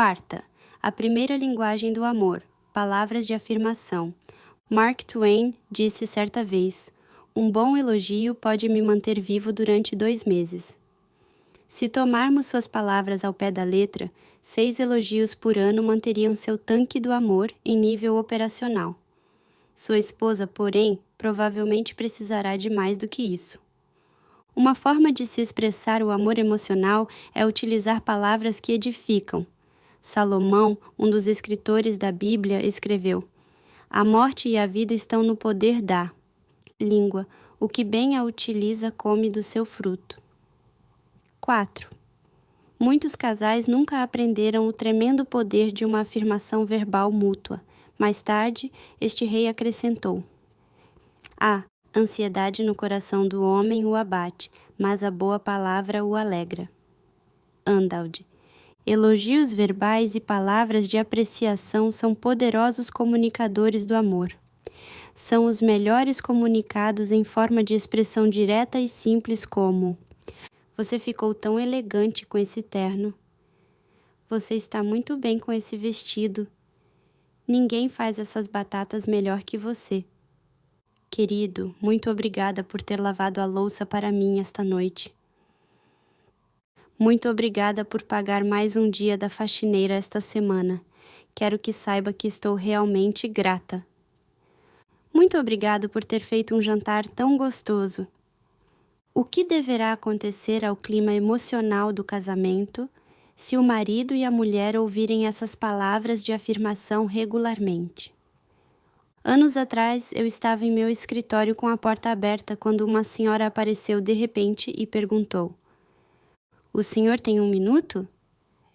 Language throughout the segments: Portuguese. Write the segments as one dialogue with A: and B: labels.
A: Quarta, a primeira linguagem do amor, palavras de afirmação. Mark Twain disse certa vez: um bom elogio pode me manter vivo durante 2 meses. Se tomarmos suas palavras ao pé da letra, 6 elogios por ano manteriam seu tanque do amor em nível operacional. Sua esposa, porém, provavelmente precisará de mais do que isso. Uma forma de se expressar o amor emocional é utilizar palavras que edificam. Salomão, um dos escritores da Bíblia, escreveu: a morte e a vida estão no poder da língua. O que bem a utiliza come do seu fruto. 4. Muitos casais nunca aprenderam o tremendo poder de uma afirmação verbal mútua. Mais tarde, este rei acrescentou: a ansiedade no coração do homem o abate, mas a boa palavra o alegra. Andald. Elogios verbais e palavras de apreciação são poderosos comunicadores do amor. São os melhores comunicados em forma de expressão direta e simples como: você ficou tão elegante com esse terno. Você está muito bem com esse vestido. Ninguém faz essas batatas melhor que você. Querido, muito obrigada por ter lavado a louça para mim esta noite. Muito obrigada por pagar mais um dia da faxineira esta semana. Quero que saiba que estou realmente grata. Muito obrigado por ter feito um jantar tão gostoso. O que deverá acontecer ao clima emocional do casamento se o marido e a mulher ouvirem essas palavras de afirmação regularmente? Anos atrás, eu estava em meu escritório com a porta aberta quando uma senhora apareceu de repente e perguntou: o senhor tem 1 minuto?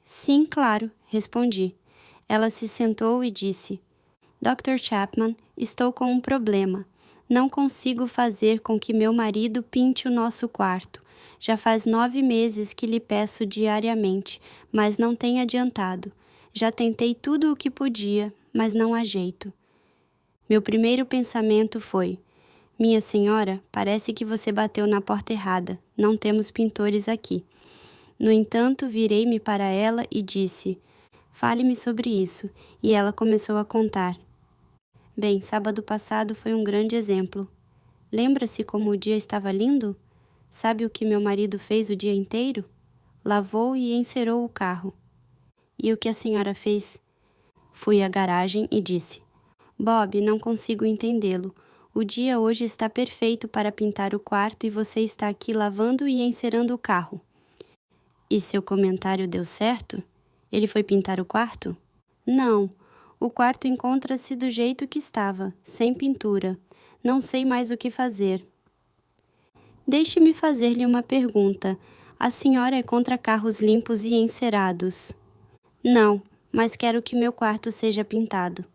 A: Sim, claro, respondi. Ela se sentou e disse: Dr. Chapman, estou com um problema. Não consigo fazer com que meu marido pinte o nosso quarto. Já faz 9 meses que lhe peço diariamente, mas não tem adiantado. Já tentei tudo o que podia, mas não há jeito. Meu primeiro pensamento foi: minha senhora, parece que você bateu na porta errada. Não temos pintores aqui. No entanto, virei-me para ela e disse: fale-me sobre isso. E ela começou a contar. Bem, sábado passado foi um grande exemplo. Lembra-se como o dia estava lindo? Sabe o que meu marido fez o dia inteiro? Lavou e encerou o carro. E o que a senhora fez? Fui à garagem e disse: Bob, não consigo entendê-lo. O dia hoje está perfeito para pintar o quarto e você está aqui lavando e encerando o carro. E seu comentário deu certo? Ele foi pintar o quarto? Não. O quarto encontra-se do jeito que estava, sem pintura. Não sei mais o que fazer. Deixe-me fazer-lhe uma pergunta. A senhora é contra carros limpos e encerados? Não, mas quero que meu quarto seja pintado.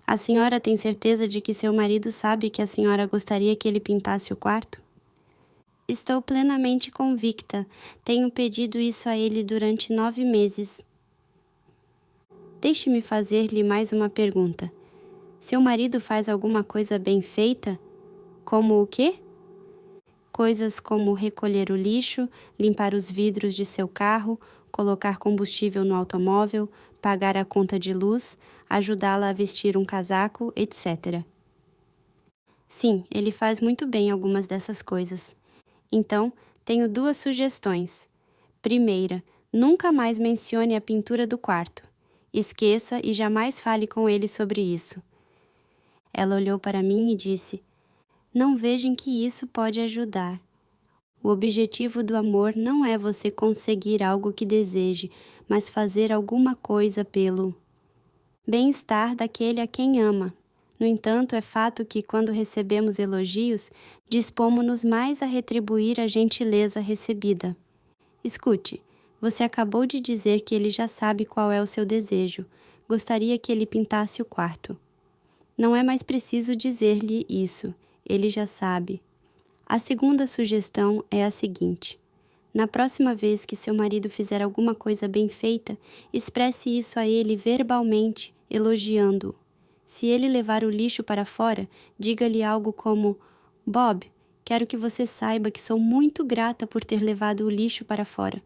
A: A senhora tem certeza de que seu marido sabe que a senhora gostaria que ele pintasse o quarto? Estou plenamente convicta. Tenho pedido isso a ele durante 9 meses. Deixe-me fazer-lhe mais uma pergunta. Seu marido faz alguma coisa bem feita? Como o quê? Coisas como recolher o lixo, limpar os vidros de seu carro, colocar combustível no automóvel, pagar a conta de luz, ajudá-la a vestir um casaco, etc. Sim, ele faz muito bem algumas dessas coisas. Então, tenho 2 sugestões. Primeira, nunca mais mencione a pintura do quarto. Esqueça e jamais fale com ele sobre isso. Ela olhou para mim e disse: não vejo em que isso pode ajudar. O objetivo do amor não é você conseguir algo que deseje, mas fazer alguma coisa pelo bem-estar daquele a quem ama. No entanto, é fato que, quando recebemos elogios, dispomos-nos mais a retribuir a gentileza recebida. Escute. Você acabou de dizer que ele já sabe qual é o seu desejo. Gostaria que ele pintasse o quarto. Não é mais preciso dizer-lhe isso. Ele já sabe. A segunda sugestão é a seguinte: na próxima vez que seu marido fizer alguma coisa bem feita, expresse isso a ele verbalmente, elogiando-o. Se ele levar o lixo para fora, diga-lhe algo como: Bob, quero que você saiba que sou muito grata por ter levado o lixo para fora.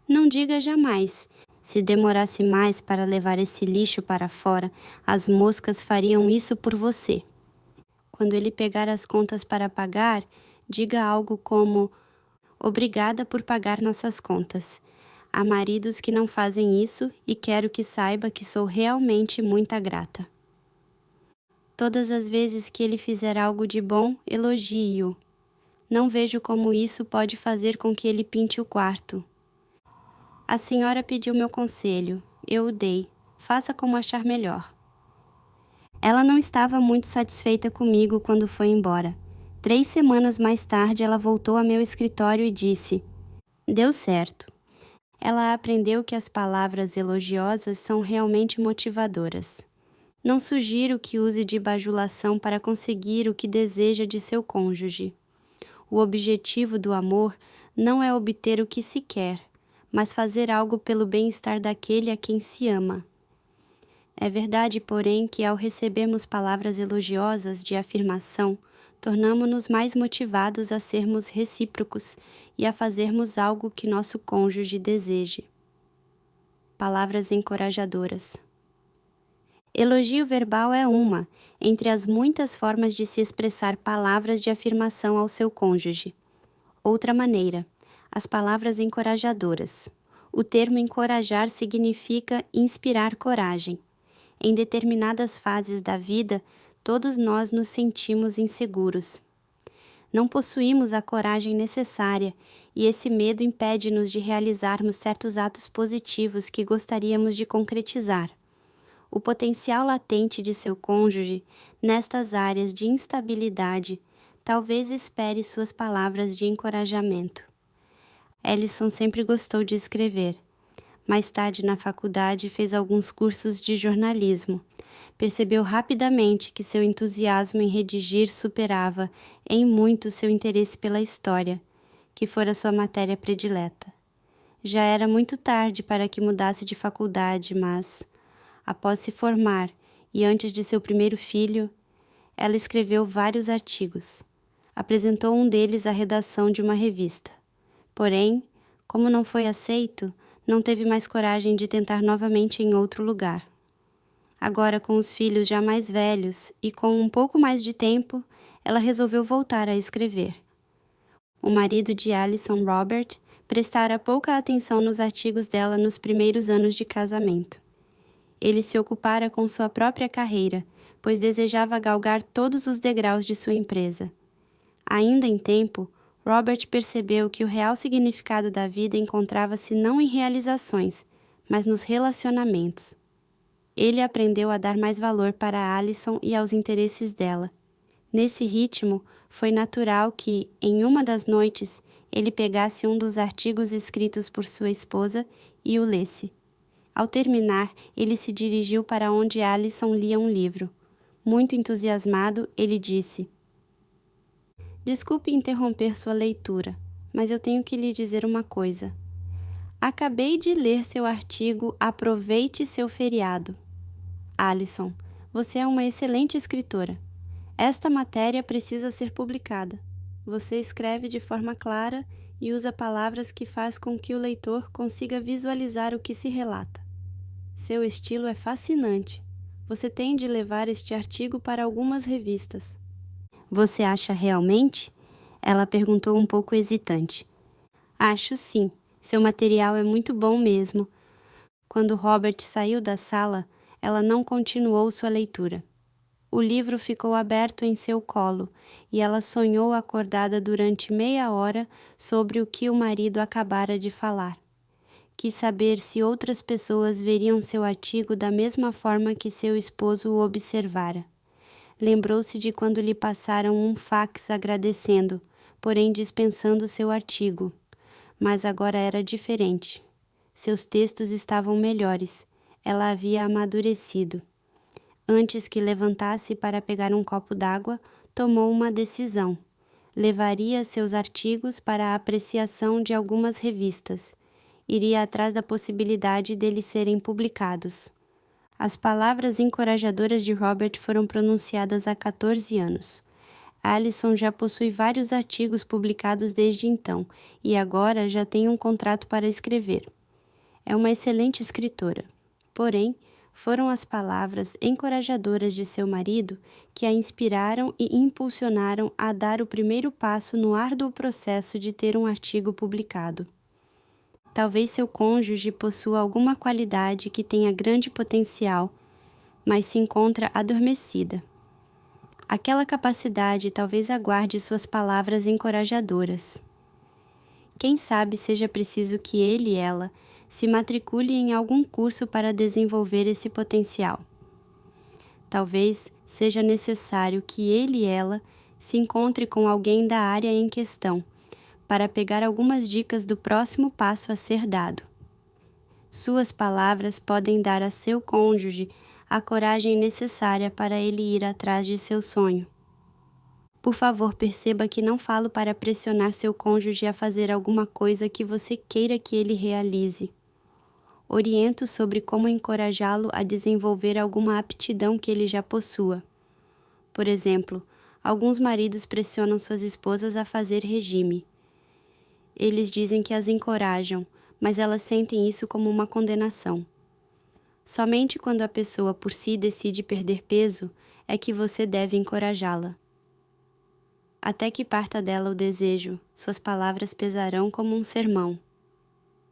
A: Não diga jamais: Se demorasse mais para levar esse lixo para fora, as moscas fariam isso por você. Quando ele pegar as contas para pagar, diga algo como: obrigada por pagar nossas contas. Há maridos que não fazem isso e quero que saiba que sou realmente muito grata. Todas as vezes que ele fizer algo de bom, elogie-o. Não vejo como isso pode fazer com que ele pinte o quarto. A senhora pediu meu conselho. Eu o dei. Faça como achar melhor. Ela não estava muito satisfeita comigo quando foi embora. 3 semanas mais tarde, ela voltou a meu escritório e disse: deu certo. Ela aprendeu que as palavras elogiosas são realmente motivadoras. Não sugiro que use de bajulação para conseguir o que deseja de seu cônjuge. O objetivo do amor não é obter o que se quer, mas fazer algo pelo bem-estar daquele a quem se ama. É verdade, porém, que ao recebermos palavras elogiosas de afirmação, tornamo-nos mais motivados a sermos recíprocos e a fazermos algo que nosso cônjuge deseje. Palavras encorajadoras. Elogio verbal é uma, entre as muitas formas de se expressar palavras de afirmação ao seu cônjuge. Outra maneira, as palavras encorajadoras. O termo encorajar significa inspirar coragem. Em determinadas fases da vida, todos nós nos sentimos inseguros. Não possuímos a coragem necessária e esse medo impede-nos de realizarmos certos atos positivos que gostaríamos de concretizar. O potencial latente de seu cônjuge nestas áreas de instabilidade talvez espere suas palavras de encorajamento. Ellison sempre gostou de escrever. Mais tarde, na faculdade, fez alguns cursos de jornalismo. Percebeu rapidamente que seu entusiasmo em redigir superava em muito seu interesse pela história, que fora sua matéria predileta. Já era muito tarde para que mudasse de faculdade, mas, após se formar e antes de seu primeiro filho, ela escreveu vários artigos. Apresentou um deles à redação de uma revista. Porém, como não foi aceito, não teve mais coragem de tentar novamente em outro lugar. Agora, com os filhos já mais velhos e com um pouco mais de tempo, ela resolveu voltar a escrever. O marido de Alison, Robert, prestara pouca atenção nos artigos dela nos primeiros anos de casamento. Ele se ocupara com sua própria carreira, pois desejava galgar todos os degraus de sua empresa. Ainda em tempo, Robert percebeu que o real significado da vida encontrava-se não em realizações, mas nos relacionamentos. Ele aprendeu a dar mais valor para Alison e aos interesses dela. Nesse ritmo, foi natural que, em uma das noites, ele pegasse um dos artigos escritos por sua esposa e o lesse. Ao terminar, ele se dirigiu para onde Alison lia um livro. Muito entusiasmado, ele disse: desculpe interromper sua leitura, mas eu tenho que lhe dizer uma coisa. Acabei de ler seu artigo Aproveite seu feriado. Alison, você é uma excelente escritora. Esta matéria precisa ser publicada. Você escreve de forma clara e usa palavras que faz com que o leitor consiga visualizar o que se relata. Seu estilo é fascinante. Você tem de levar este artigo para algumas revistas. Você acha realmente? Ela perguntou um pouco hesitante. Acho sim. Seu material é muito bom mesmo. Quando Robert saiu da sala, ela não continuou sua leitura. O livro ficou aberto em seu colo e ela sonhou acordada durante meia hora sobre o que o marido acabara de falar. Quis saber se outras pessoas veriam seu artigo da mesma forma que seu esposo o observara. Lembrou-se de quando lhe passaram um fax agradecendo, porém dispensando seu artigo. Mas agora era diferente. Seus textos estavam melhores. Ela havia amadurecido. Antes que levantasse para pegar um copo d'água, tomou uma decisão. Levaria seus artigos para a apreciação de algumas revistas. Iria atrás da possibilidade deles serem publicados. As palavras encorajadoras de Robert foram pronunciadas há 14 anos. Alison já possui vários artigos publicados desde então e agora já tem um contrato para escrever. É uma excelente escritora. Porém, foram as palavras encorajadoras de seu marido que a inspiraram e impulsionaram a dar o primeiro passo no árduo processo de ter um artigo publicado. Talvez seu cônjuge possua alguma qualidade que tenha grande potencial, mas se encontra adormecida. Aquela capacidade talvez aguarde suas palavras encorajadoras. Quem sabe seja preciso que ele e ela se matricule em algum curso para desenvolver esse potencial. Talvez seja necessário que ele e ela se encontre com alguém da área em questão, para pegar algumas dicas do próximo passo a ser dado. Suas palavras podem dar a seu cônjuge a coragem necessária para ele ir atrás de seu sonho. Por favor, perceba que não falo para pressionar seu cônjuge a fazer alguma coisa que você queira que ele realize. Oriento sobre como encorajá-lo a desenvolver alguma aptidão que ele já possua. Por exemplo, alguns maridos pressionam suas esposas a fazer regime. Eles dizem que as encorajam, mas elas sentem isso como uma condenação. Somente quando a pessoa por si decide perder peso é que você deve encorajá-la. Até que parta dela o desejo, suas palavras pesarão como um sermão.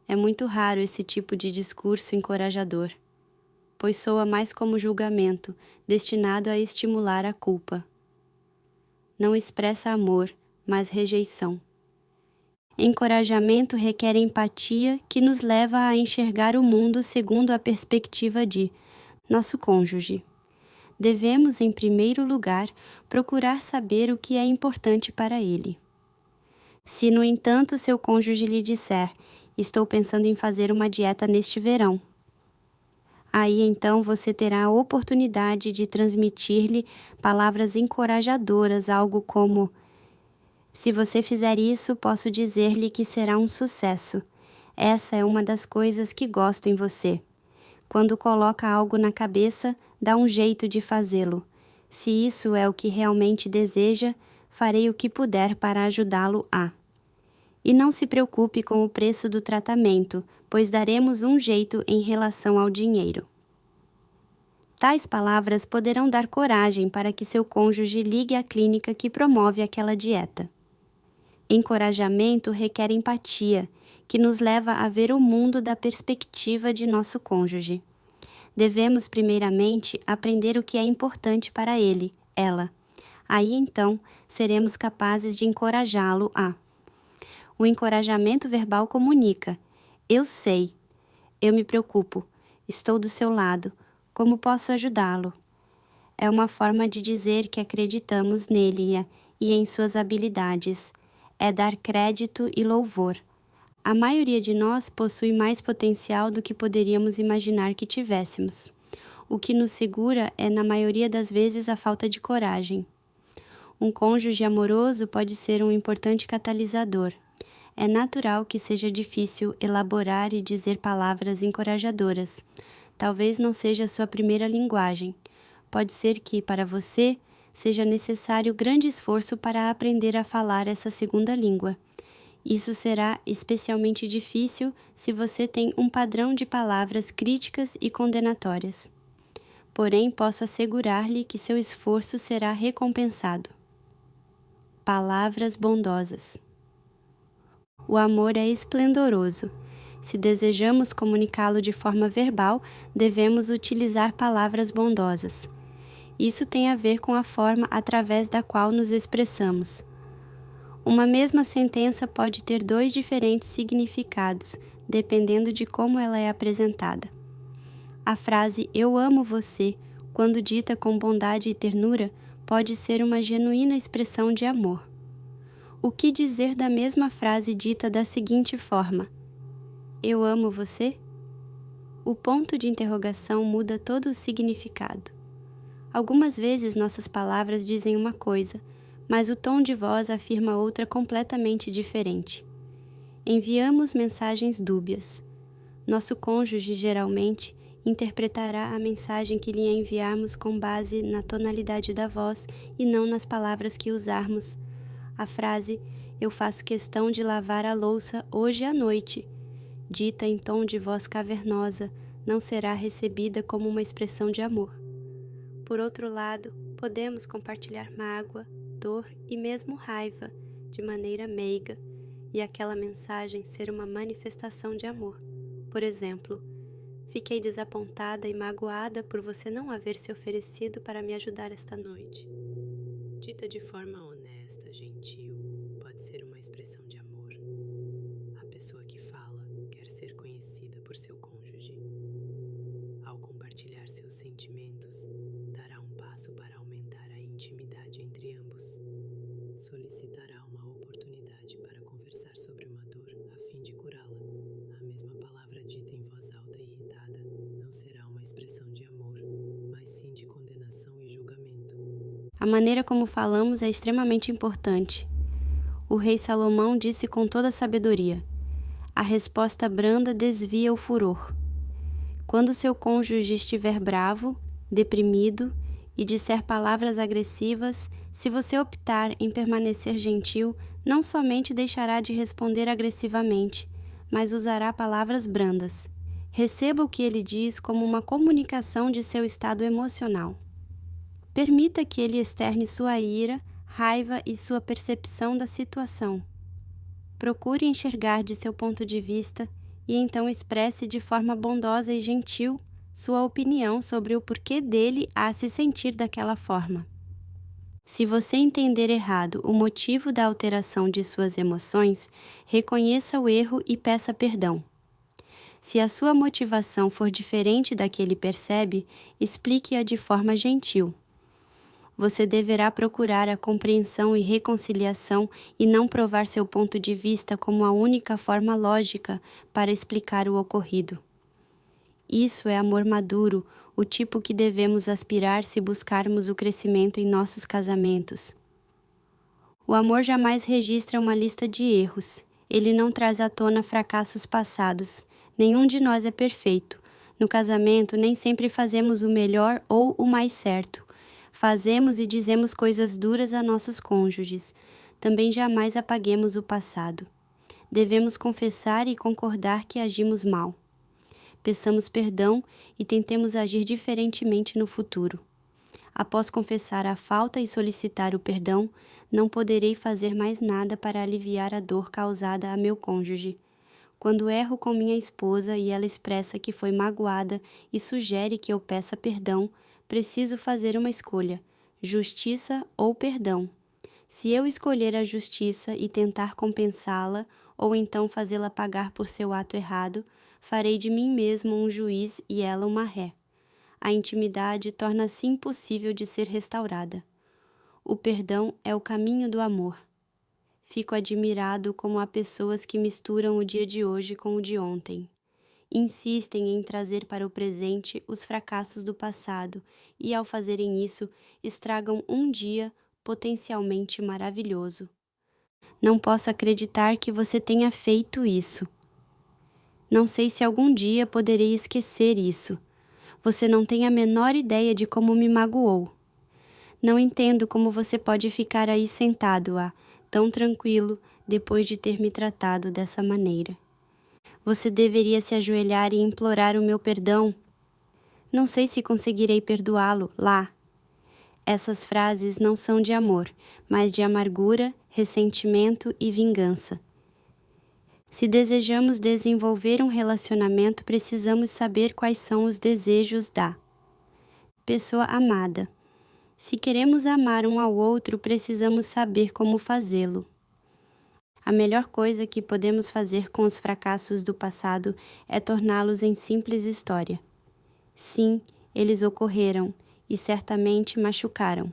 A: É muito raro esse tipo de discurso encorajador, pois soa mais como julgamento, destinado a estimular a culpa. Não expressa amor, mas rejeição. Encorajamento requer empatia que nos leva a enxergar o mundo segundo a perspectiva de nosso cônjuge. Devemos, em primeiro lugar, procurar saber o que é importante para ele. Se, no entanto, seu cônjuge lhe disser: estou pensando em fazer uma dieta neste verão, aí então você terá a oportunidade de transmitir-lhe palavras encorajadoras, algo como: se você fizer isso, posso dizer-lhe que será um sucesso. Essa é uma das coisas que gosto em você. Quando coloca algo na cabeça, dá um jeito de fazê-lo. Se isso é o que realmente deseja, farei o que puder para ajudá-lo a. E não se preocupe com o preço do tratamento, pois daremos um jeito em relação ao dinheiro. Tais palavras poderão dar coragem para que seu cônjuge ligue à clínica que promove aquela dieta. Encorajamento requer empatia, que nos leva a ver o mundo da perspectiva de nosso cônjuge. Devemos, primeiramente, aprender o que é importante para ele, ela. Aí, então, seremos capazes de encorajá-lo a. O encorajamento verbal comunica: eu sei, eu me preocupo, estou do seu lado, como posso ajudá-lo? É uma forma de dizer que acreditamos nele e em suas habilidades. É dar crédito e louvor. A maioria de nós possui mais potencial do que poderíamos imaginar que tivéssemos. O que nos segura é, na maioria das vezes, a falta de coragem. Um cônjuge amoroso pode ser um importante catalisador. É natural que seja difícil elaborar e dizer palavras encorajadoras. Talvez não seja a sua primeira linguagem. Pode ser que, para você, seja necessário grande esforço para aprender a falar essa segunda língua. Isso será especialmente difícil se você tem um padrão de palavras críticas e condenatórias. Porém, posso assegurar-lhe que seu esforço será recompensado. Palavras bondosas. O amor é esplendoroso. Se desejamos comunicá-lo de forma verbal, devemos utilizar palavras bondosas. Isso tem a ver com a forma através da qual nos expressamos. Uma mesma sentença pode ter dois diferentes significados, dependendo de como ela é apresentada. A frase "eu amo você", quando dita com bondade e ternura, pode ser uma genuína expressão de amor. O que dizer da mesma frase dita da seguinte forma: "eu amo você"? O ponto de interrogação muda todo o significado. Algumas vezes nossas palavras dizem uma coisa, mas o tom de voz afirma outra completamente diferente. Enviamos mensagens dúbias. Nosso cônjuge, geralmente, interpretará a mensagem que lhe enviarmos com base na tonalidade da voz e não nas palavras que usarmos. A frase "eu faço questão de lavar a louça hoje à noite" dita em tom de voz cavernosa, não será recebida como uma expressão de amor. Por outro lado, podemos compartilhar mágoa, dor e mesmo raiva de maneira meiga, e aquela mensagem ser uma manifestação de amor. Por exemplo, fiquei desapontada e magoada por você não haver se oferecido para me ajudar esta noite. Dita de forma honesta, gentil, pode ser uma expressão de amor. A pessoa que fala quer ser conhecida por seu cônjuge. Ao compartilhar seus sentimentos, dará um passo para aumentar a intimidade entre ambos. Solicitará uma oportunidade para conversar sobre uma dor a fim de curá-la. A mesma palavra dita em voz alta e irritada não será uma expressão de amor, mas sim de condenação e julgamento. A maneira como falamos é extremamente importante. O rei Salomão disse com toda a sabedoria: a resposta branda desvia o furor. Quando seu cônjuge estiver bravo, deprimido e disser palavras agressivas, se você optar em permanecer gentil, não somente deixará de responder agressivamente, mas usará palavras brandas. Receba o que ele diz como uma comunicação de seu estado emocional. Permita que ele externe sua ira, raiva e sua percepção da situação. Procure enxergar de seu ponto de vista e então expresse de forma bondosa e gentil sua opinião sobre o porquê dele a se sentir daquela forma. Se você entender errado o motivo da alteração de suas emoções, reconheça o erro e peça perdão. Se a sua motivação for diferente da que ele percebe, explique-a de forma gentil. Você deverá procurar a compreensão e reconciliação e não provar seu ponto de vista como a única forma lógica para explicar o ocorrido. Isso é amor maduro, o tipo que devemos aspirar se buscarmos o crescimento em nossos casamentos. O amor jamais registra uma lista de erros. Ele não traz à tona fracassos passados. Nenhum de nós é perfeito. No casamento, nem sempre fazemos o melhor ou o mais certo. Fazemos e dizemos coisas duras a nossos cônjuges. Também jamais apaguemos o passado. Devemos confessar e concordar que agimos mal. Peçamos perdão e tentemos agir diferentemente no futuro. Após confessar a falta e solicitar o perdão, não poderei fazer mais nada para aliviar a dor causada a meu cônjuge. Quando erro com minha esposa e ela expressa que foi magoada e sugere que eu peça perdão, preciso fazer uma escolha: justiça ou perdão. Se eu escolher a justiça e tentar compensá-la, ou então fazê-la pagar por seu ato errado, farei de mim mesmo um juiz e ela uma ré. A intimidade torna-se impossível de ser restaurada. O perdão é o caminho do amor. Fico admirado como há pessoas que misturam o dia de hoje com o de ontem. Insistem em trazer para o presente os fracassos do passado e, ao fazerem isso, estragam um dia potencialmente maravilhoso. Não posso acreditar que você tenha feito isso. Não sei se algum dia poderei esquecer isso. Você não tem a menor ideia de como me magoou. Não entendo como você pode ficar aí sentado, tão tranquilo, depois de ter me tratado dessa maneira. Você deveria se ajoelhar e implorar o meu perdão. Não sei se conseguirei perdoá-lo lá. Essas frases não são de amor, mas de amargura, ressentimento e vingança. Se desejamos desenvolver um relacionamento, precisamos saber quais são os desejos da pessoa amada. Se queremos amar um ao outro, precisamos saber como fazê-lo. A melhor coisa que podemos fazer com os fracassos do passado é torná-los em simples história. Sim, eles ocorreram e certamente machucaram.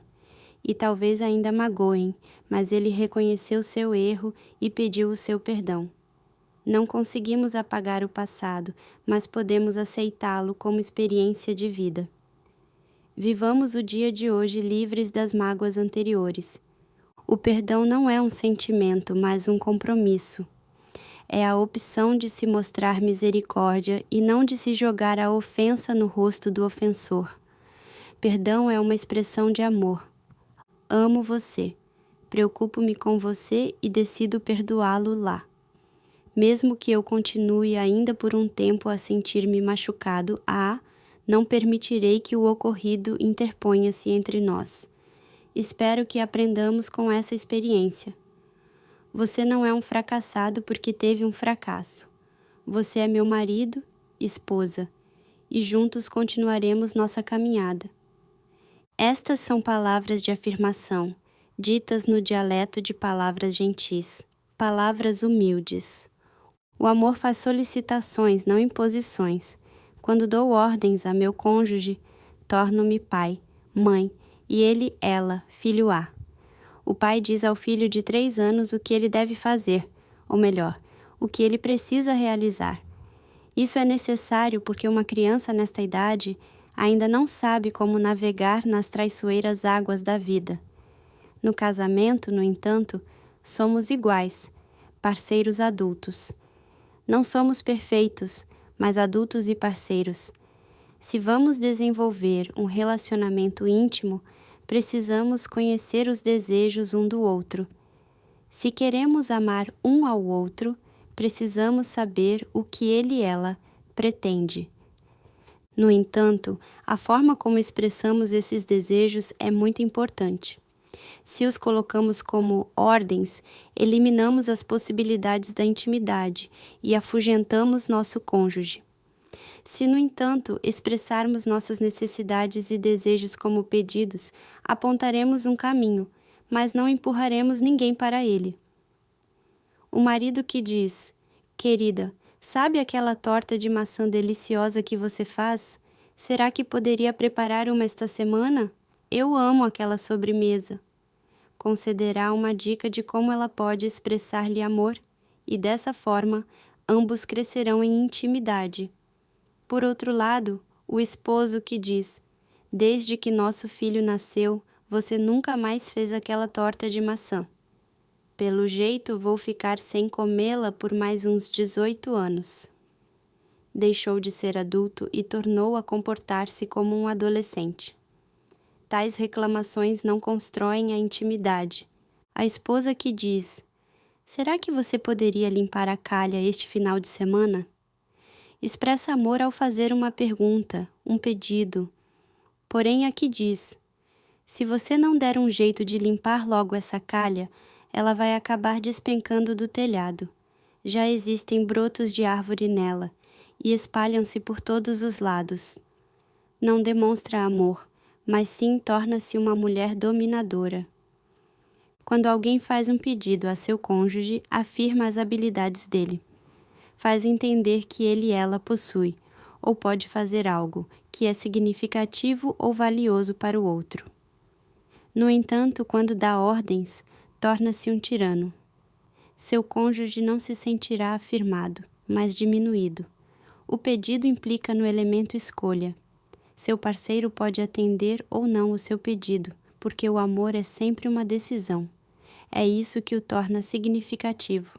A: E talvez ainda magoem, mas ele reconheceu seu erro e pediu o seu perdão. Não conseguimos apagar o passado, mas podemos aceitá-lo como experiência de vida. Vivamos o dia de hoje livres das mágoas anteriores. O perdão não é um sentimento, mas um compromisso. É a opção de se mostrar misericórdia e não de se jogar a ofensa no rosto do ofensor. Perdão é uma expressão de amor. Amo você. Preocupo-me com você e decido perdoá-lo lá. Mesmo que eu continue ainda por um tempo a sentir-me machucado, não permitirei que o ocorrido interponha-se entre nós. Espero que aprendamos com essa experiência. Você não é um fracassado porque teve um fracasso. Você é meu marido, esposa, e juntos continuaremos nossa caminhada. Estas são palavras de afirmação, ditas no dialeto de palavras gentis, palavras humildes. O amor faz solicitações, não imposições. Quando dou ordens a meu cônjuge, torno-me pai, mãe, e ele, ela, filho A. O pai diz ao filho de 3 anos o que ele deve fazer, ou melhor, o que ele precisa realizar. Isso é necessário porque uma criança nesta idade ainda não sabe como navegar nas traiçoeiras águas da vida. No casamento, no entanto, somos iguais, parceiros adultos. Não somos perfeitos, mas adultos e parceiros. Se vamos desenvolver um relacionamento íntimo, precisamos conhecer os desejos um do outro. Se queremos amar um ao outro, precisamos saber o que ele e ela pretende. No entanto, a forma como expressamos esses desejos é muito importante. Se os colocamos como ordens, eliminamos as possibilidades da intimidade e afugentamos nosso cônjuge. Se, no entanto, expressarmos nossas necessidades e desejos como pedidos, apontaremos um caminho, mas não empurraremos ninguém para ele. O marido que diz: "Querida, sabe aquela torta de maçã deliciosa que você faz? Será que poderia preparar uma esta semana? Eu amo aquela sobremesa." Concederá uma dica de como ela pode expressar-lhe amor, e dessa forma, ambos crescerão em intimidade. Por outro lado, o esposo que diz: "Desde que nosso filho nasceu, você nunca mais fez aquela torta de maçã. Pelo jeito, vou ficar sem comê-la por mais uns 18 anos." Deixou de ser adulto e tornou a comportar-se como um adolescente. Tais reclamações não constroem a intimidade. A esposa que diz: "Será que você poderia limpar a calha este final de semana?" Expressa amor ao fazer uma pergunta, um pedido. Porém, a que diz: "Se você não der um jeito de limpar logo essa calha, ela vai acabar despencando do telhado. Já existem brotos de árvore nela e espalham-se por todos os lados." Não demonstra amor, mas sim torna-se uma mulher dominadora. Quando alguém faz um pedido a seu cônjuge, afirma as habilidades dele. Faz entender que ele e ela possui, ou pode fazer algo, que é significativo ou valioso para o outro. No entanto, quando dá ordens, torna-se um tirano. Seu cônjuge não se sentirá afirmado, mas diminuído. O pedido implica no elemento escolha. Seu parceiro pode atender ou não o seu pedido, porque o amor é sempre uma decisão. É isso que o torna significativo.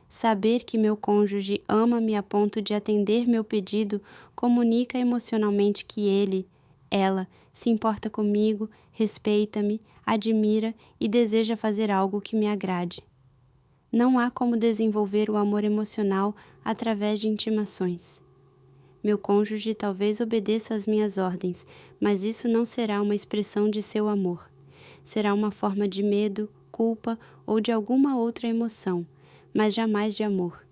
A: Saber que meu cônjuge ama-me a ponto de atender meu pedido comunica emocionalmente que ele, ela, se importa comigo, respeita-me, admira e deseja fazer algo que me agrade. Não há como desenvolver o amor emocional através de intimações. Meu cônjuge talvez obedeça às minhas ordens, mas isso não será uma expressão de seu amor. Será uma forma de medo, culpa ou de alguma outra emoção, mas jamais de amor.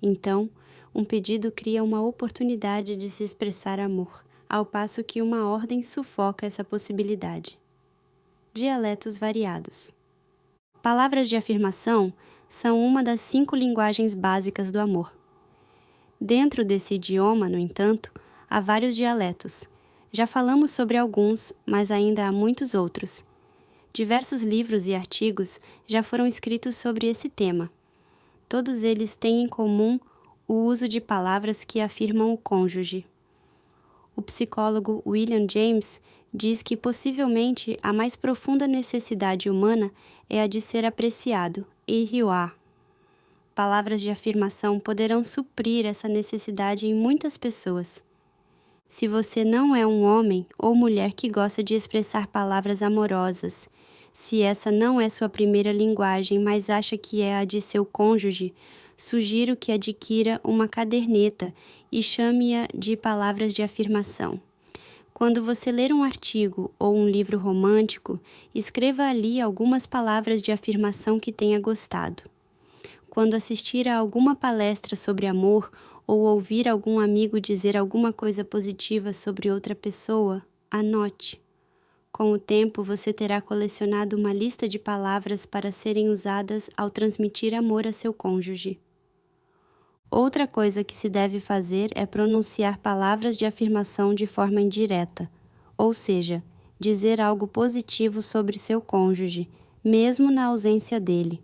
A: Então, um pedido cria uma oportunidade de se expressar amor, ao passo que uma ordem sufoca essa possibilidade. Dialetos variados. Palavras de afirmação são uma das 5 linguagens básicas do amor. Dentro desse idioma, no entanto, há vários dialetos. Já falamos sobre alguns, mas ainda há muitos outros. Diversos livros e artigos já foram escritos sobre esse tema. Todos eles têm em comum o uso de palavras que afirmam o cônjuge. O psicólogo William James diz que possivelmente a mais profunda necessidade humana é a de ser apreciado, ihua. Palavras de afirmação poderão suprir essa necessidade em muitas pessoas. Se você não é um homem ou mulher que gosta de expressar palavras amorosas, se essa não é sua primeira linguagem, mas acha que é a de seu cônjuge, sugiro que adquira uma caderneta e chame-a de palavras de afirmação. Quando você ler um artigo ou um livro romântico, escreva ali algumas palavras de afirmação que tenha gostado. Quando assistir a alguma palestra sobre amor ou ouvir algum amigo dizer alguma coisa positiva sobre outra pessoa, anote. Com o tempo, você terá colecionado uma lista de palavras para serem usadas ao transmitir amor a seu cônjuge. Outra coisa que se deve fazer é pronunciar palavras de afirmação de forma indireta, ou seja, dizer algo positivo sobre seu cônjuge, mesmo na ausência dele.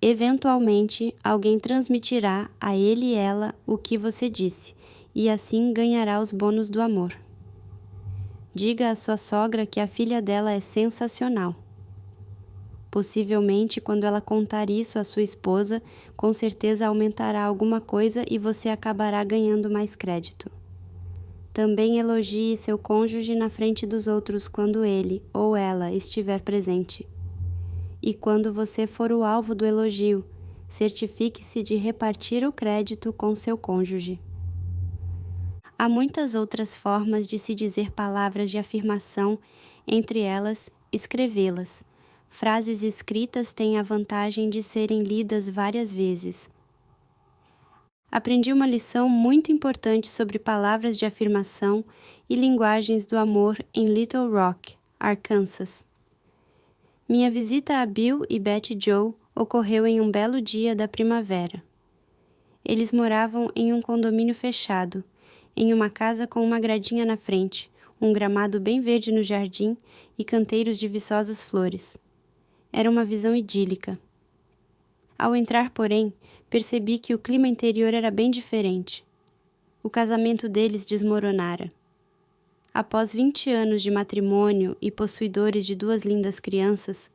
A: Eventualmente, alguém transmitirá a ele e ela o que você disse, e assim ganhará os bônus do amor. Diga à sua sogra que a filha dela é sensacional. Possivelmente, quando ela contar isso à sua esposa, com certeza aumentará alguma coisa e você acabará ganhando mais crédito. Também elogie seu cônjuge na frente dos outros quando ele ou ela estiver presente. E quando você for o alvo do elogio, certifique-se de repartir o crédito com seu cônjuge. Há muitas outras formas de se dizer palavras de afirmação, entre elas, escrevê-las. Frases escritas têm a vantagem de serem lidas várias vezes. Aprendi uma lição muito importante sobre palavras de afirmação e linguagens do amor em Little Rock, Arkansas. Minha visita a Bill e Betty Joe ocorreu em um belo dia da primavera. Eles moravam em um condomínio fechado, em uma casa com uma gradinha na frente, um gramado bem verde no jardim e canteiros de viçosas flores. Era uma visão idílica. Ao entrar, porém, percebi que o clima interior era bem diferente. O casamento deles desmoronara. Após 20 anos de matrimônio e possuidores de 2 lindas crianças,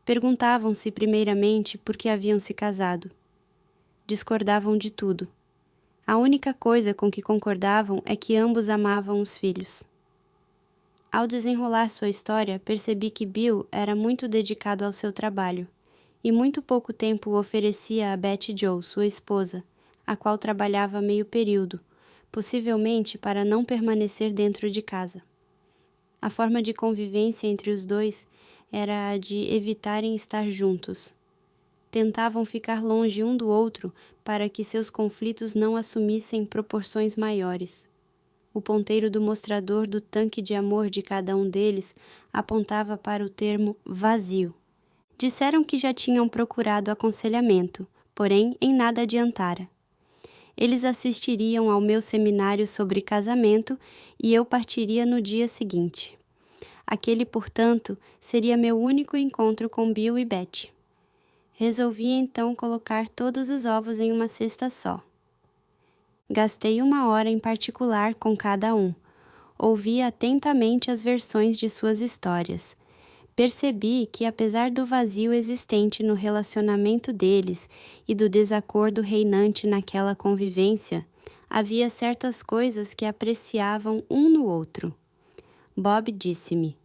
A: perguntavam-se primeiramente por que haviam se casado. Discordavam de tudo. A única coisa com que concordavam é que ambos amavam os filhos. Ao desenrolar sua história, percebi que Bill era muito dedicado ao seu trabalho, e muito pouco tempo o oferecia a Betty Joe, sua esposa, a qual trabalhava meio período, possivelmente para não permanecer dentro de casa. A forma de convivência entre os dois era a de evitarem estar juntos. Tentavam ficar longe um do outro para que seus conflitos não assumissem proporções maiores. O ponteiro do mostrador do tanque de amor de cada um deles apontava para o termo vazio. Disseram que já tinham procurado aconselhamento, porém em nada adiantara. Eles assistiriam ao meu seminário sobre casamento e eu partiria no dia seguinte. Aquele, portanto, seria meu único encontro com Bill e Betty. Resolvi então colocar todos os ovos em uma cesta só. Gastei 1 hora em particular com cada um. Ouvi atentamente as versões de suas histórias. Percebi que, apesar do vazio existente no relacionamento deles e do desacordo reinante naquela convivência, havia certas coisas que apreciavam um no outro. Bob disse-me: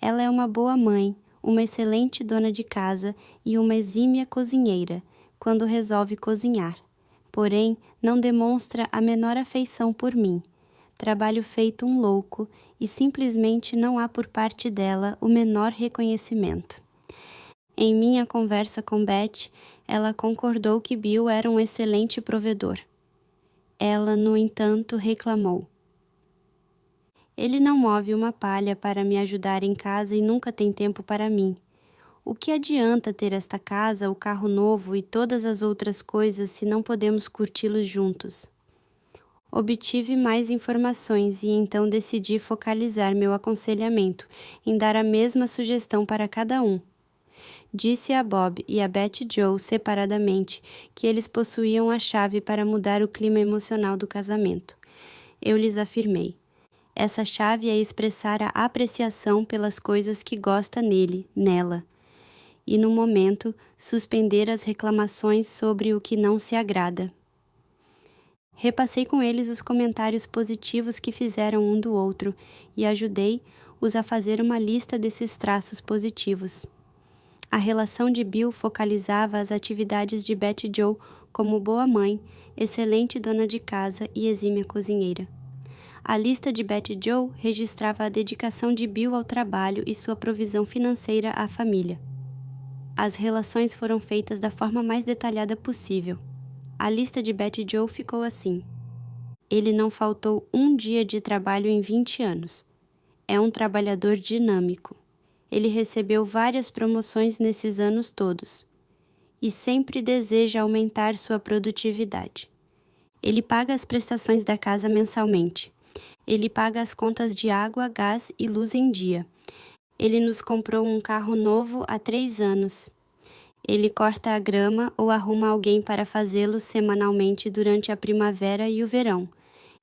A: "Ela é uma boa mãe, uma excelente dona de casa e uma exímia cozinheira, quando resolve cozinhar. Porém, não demonstra a menor afeição por mim. Trabalho feito um louco e simplesmente não há por parte dela o menor reconhecimento." Em minha conversa com Beth, ela concordou que Bill era um excelente provedor. Ela, no entanto, reclamou: "Ele não move uma palha para me ajudar em casa e nunca tem tempo para mim. O que adianta ter esta casa, o carro novo e todas as outras coisas se não podemos curti-los juntos?" Obtive mais informações e então decidi focalizar meu aconselhamento em dar a mesma sugestão para cada um. Disse a Bob e a Betty Joe separadamente que eles possuíam a chave para mudar o clima emocional do casamento. Eu lhes afirmei: essa chave é expressar a apreciação pelas coisas que gosta nele, nela, e no momento suspender as reclamações sobre o que não se agrada. Repassei com eles os comentários positivos que fizeram um do outro e ajudei-os a fazer uma lista desses traços positivos. A relação de Bill focalizava as atividades de Betty Joe como boa mãe, excelente dona de casa e exímia cozinheira. A lista de Betty Joe registrava a dedicação de Bill ao trabalho e sua provisão financeira à família. As relações foram feitas da forma mais detalhada possível. A lista de Betty Joe ficou assim: ele não faltou um dia de trabalho em 20 anos. É um trabalhador dinâmico. Ele recebeu várias promoções nesses anos todos e sempre deseja aumentar sua produtividade. Ele paga as prestações da casa mensalmente. Ele paga as contas de água, gás e luz em dia. Ele nos comprou um carro novo há 3 anos. Ele corta a grama ou arruma alguém para fazê-lo semanalmente durante a primavera e o verão.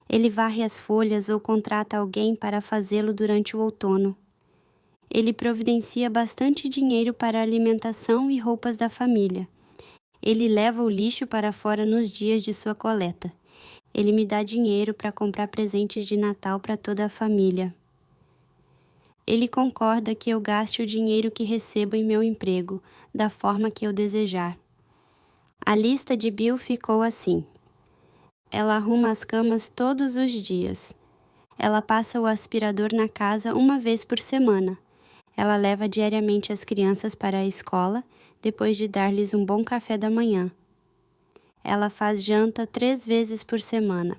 A: Ele varre as folhas ou contrata alguém para fazê-lo durante o outono. Ele providencia bastante dinheiro para a alimentação e roupas da família. Ele leva o lixo para fora nos dias de sua coleta. Ele me dá dinheiro para comprar presentes de Natal para toda a família. Ele concorda que eu gaste o dinheiro que recebo em meu emprego, da forma que eu desejar. A lista de Bill ficou assim: ela arruma as camas todos os dias. Ela passa o aspirador na casa uma vez por semana. Ela leva diariamente as crianças para a escola, depois de dar-lhes um bom café da manhã. Ela faz janta 3 vezes por semana.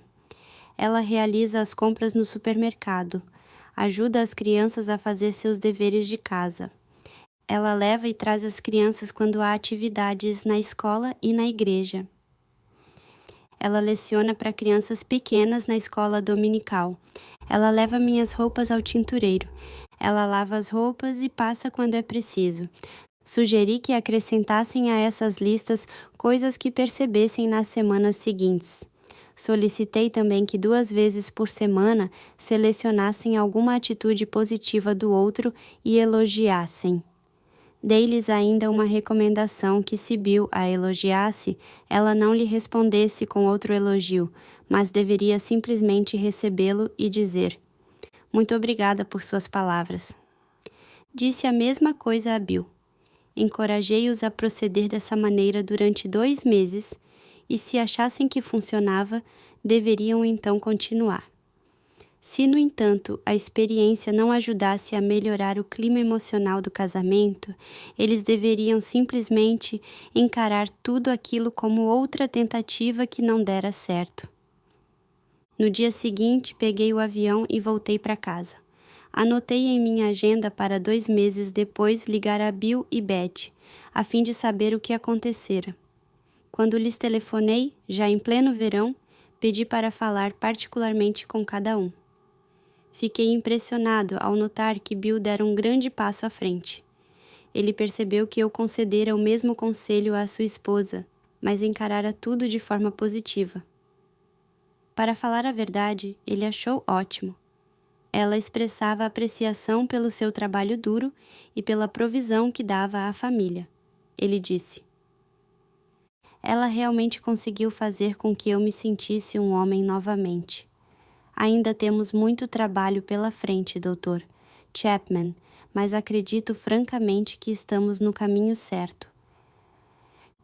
A: Ela realiza as compras no supermercado. Ajuda as crianças a fazer seus deveres de casa. Ela leva e traz as crianças quando há atividades na escola e na igreja. Ela leciona para crianças pequenas na escola dominical. Ela leva minhas roupas ao tintureiro. Ela lava as roupas e passa quando é preciso. Sugeri que acrescentassem a essas listas coisas que percebessem nas semanas seguintes. Solicitei também que 2 vezes por semana selecionassem alguma atitude positiva do outro e elogiassem. Dei-lhes ainda uma recomendação que, se Bill a elogiasse, ela não lhe respondesse com outro elogio, mas deveria simplesmente recebê-lo e dizer: "Muito obrigada por suas palavras." Disse a mesma coisa a Bill. Encorajei-os a proceder dessa maneira durante 2 meses e, se achassem que funcionava, deveriam então continuar. Se, no entanto, a experiência não ajudasse a melhorar o clima emocional do casamento, eles deveriam simplesmente encarar tudo aquilo como outra tentativa que não dera certo. No dia seguinte, peguei o avião e voltei para casa. Anotei em minha agenda para 2 meses depois ligar a Bill e Betty, a fim de saber o que acontecera. Quando lhes telefonei, já em pleno verão, pedi para falar particularmente com cada um. Fiquei impressionado ao notar que Bill dera um grande passo à frente. Ele percebeu que eu concedera o mesmo conselho à sua esposa, mas encarara tudo de forma positiva. Para falar a verdade, ele achou ótimo. Ela expressava apreciação pelo seu trabalho duro e pela provisão que dava à família. Ele disse: "Ela realmente conseguiu fazer com que eu me sentisse um homem novamente. Ainda temos muito trabalho pela frente, Dr. Chapman, mas acredito francamente que estamos no caminho certo."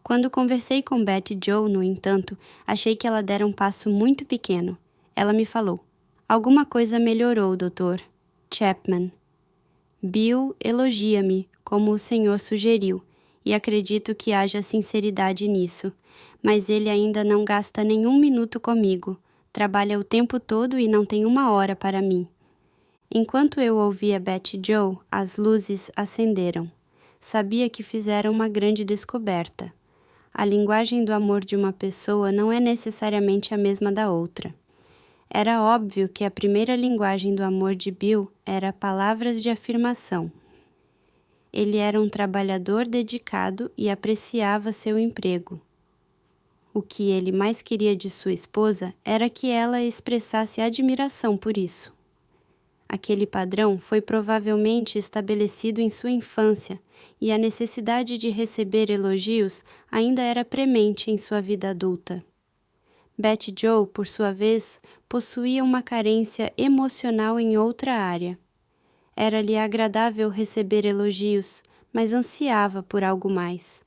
A: Quando conversei com Betty Joe, no entanto, achei que ela dera um passo muito pequeno. Ela me falou: "Alguma coisa melhorou, Dr. Chapman. Bill elogia-me, como o senhor sugeriu, e acredito que haja sinceridade nisso, mas ele ainda não gasta nenhum minuto comigo. Trabalha o tempo todo e não tem 1 hora para mim." Enquanto eu ouvia Betty Joe, as luzes acenderam. Sabia que fizera uma grande descoberta. A linguagem do amor de uma pessoa não é necessariamente a mesma da outra. Era óbvio que a primeira linguagem do amor de Bill era palavras de afirmação. Ele era um trabalhador dedicado e apreciava seu emprego. O que ele mais queria de sua esposa era que ela expressasse admiração por isso. Aquele padrão foi provavelmente estabelecido em sua infância e a necessidade de receber elogios ainda era premente em sua vida adulta. Betty Joe, por sua vez, possuía uma carência emocional em outra área. Era-lhe agradável receber elogios, mas ansiava por algo mais.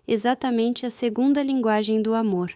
A: exatamente a segunda linguagem do amor.